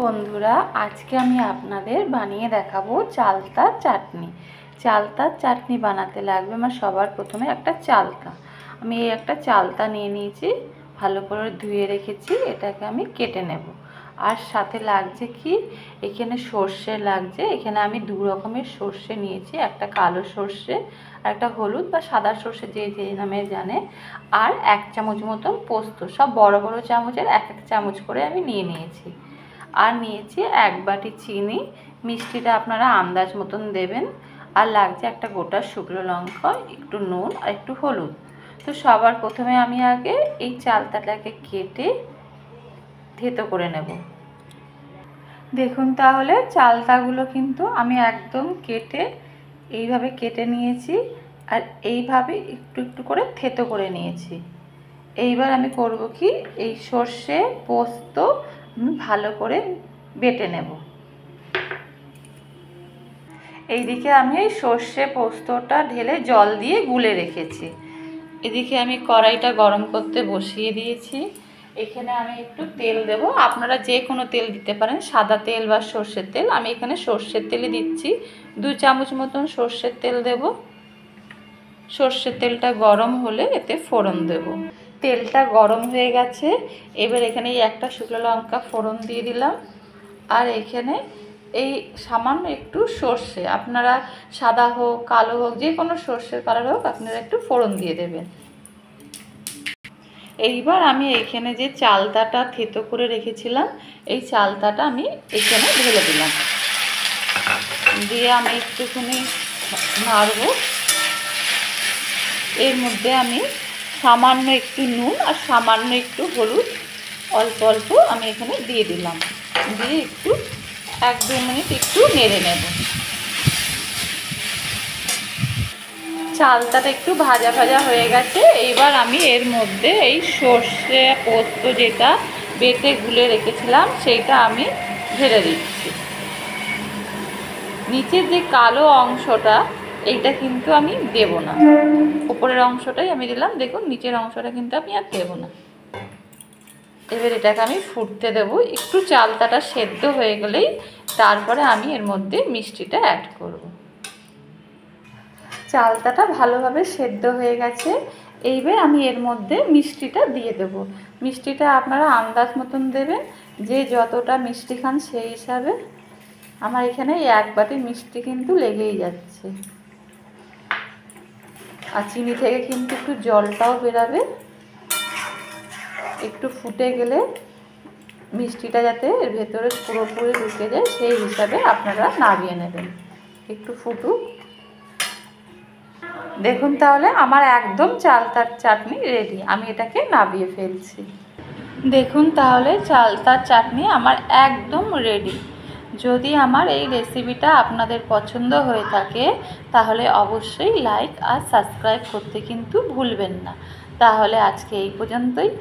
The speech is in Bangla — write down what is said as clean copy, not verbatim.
বন্ধুরা, আজকে আমি আপনাদের বানিয়ে দেখাবো চালতার চাটনি। চালতার চাটনি বানাতে লাগবে আমার সবার প্রথমে একটা চালতা। আমি এই একটা চালতা নিয়ে নিয়েছি, ভালো করে ধুয়ে রেখেছি। এটাকে আমি কেটে নেব। আর সাথে লাগছে কি, এখানে সর্ষে লাগছে। এখানে আমি দু রকমের সর্ষে নিয়েছি, একটা কালো সর্ষে আর একটা হলুদ বা সাদা সর্ষে, যে যে নামে জানে। আর 1 চামচ মতন পোস্ত, সব বড় বড় চামচের 1 চামচ করে আমি নিয়ে নিয়েছি। আর নিয়েছি 1 বাটি চিনি, মিষ্টিটা আপনারা আন্দাজ মতন দেবেন। আর লাগছে একটা গোটা শুকনো লঙ্কা, একটু নুন আর একটু হলুদ। তো সবার প্রথমে আমি আগে এই চালতাটাকে কেটে থেতো করে নেব। দেখুন তাহলে চালতাগুলো কিন্তু আমি একদম কেটে এইভাবে কেটে নিয়েছি, আর এইভাবে একটু একটু করে থেতো করে নিয়েছি। এইবার আমি করব কি, এই সর্ষে পোস্ত ভালো করে বেটে নেব। এইদিকে আমি এই সর্ষে পোস্তটা ঢেলে জল দিয়ে গুলে রেখেছি। এদিকে আমি কড়াইটা গরম করতে বসিয়ে দিয়েছি। এখানে আমি একটু তেল দেব, আপনারা যে কোনো তেল দিতে পারেন, সাদা তেল বা সর্ষের তেল। আমি এখানে সর্ষের তেলই দিচ্ছি। 2 চামচ মতন সর্ষের তেল দেব। সর্ষের তেলটা গরম হলে এতে ফোড়ন দেব। তেলটা গরম হয়ে গেছে, এবার এখানে এই একটা শুকনো লঙ্কা ফোড়ন দিয়ে দিলাম। আর এখানে এই সামান্য একটু সর্ষে, আপনারা সাদা হোক কালো হোক যে কোনো সর্ষের কালার হোক, আপনারা একটু ফোড়ন দিয়ে দেবেন। এইবার আমি এখানে যে চালতাটা থেতো করে রেখেছিলাম, এই চালতাটা আমি এখানে ঢেলে দিলাম। দিয়ে আমি একটুখানি নাড়ব। এর মধ্যে আমি সামান্য একটু নুন আর সামান্য একটু হলুদ অল্প অল্প আমি এখানে দিয়ে দিলাম। দিয়ে একটু 1-2 মিনিট একটু নেড়ে নেব। চালতাটা একটু ভাজা ভাজা হয়ে গেছে। এইবার আমি এর মধ্যে এই সর্ষে পোস্ত যেটা বেটে গুলে রেখেছিলাম সেইটা আমি ঢেলে দিচ্ছি। নিচের যে কালো অংশটা, এইটা কিন্তু আমি দেব না, উপরের অংশটাই আমি দিলাম। দেখুন নিচের অংশটা কিন্তু আমি আর দেব না। এবার এটাকে আমি ফুটতে দেব। একটু চালতাটা সেদ্ধ হয়ে গেলেই তারপরে আমি এর মধ্যে মিষ্টিটা অ্যাড করব। চালতাটা ভালোভাবে সেদ্ধ হয়ে গেছে। এইবার আমি এর মধ্যে মিষ্টিটা দিয়ে দেব। মিষ্টিটা আপনারা আন্দাজ মতন দেবেন, যে যতটা মিষ্টি খান সেই হিসাবে। আমার এখানে 1 বাটি মিষ্টি কিন্তু লেগেই যাচ্ছে। আর চিনি থেকে কিন্তু একটু জলটাও বেরাবে। একটু ফুটে গেলে মিষ্টিটা যাতে এর ভেতরে পুরোপুরি ঢুকে যায়, সেই হিসাবে আপনারা নামিয়ে নেবেন। একটু ফুটুক। দেখুন তাহলে আমার একদম চালতার চাটনি রেডি। আমি এটাকে নামিয়ে ফেলছি। দেখুন তাহলে চালতার চাটনি আমার একদম রেডি। যদি আমার এই রেসিপিটা আপনাদের পছন্দ হয়ে থাকে, তাহলে অবশ্যই লাইক আর সাবস্ক্রাইব করতে কিন্তু ভুলবেন না। তাহলে আজকে এই পর্যন্তই।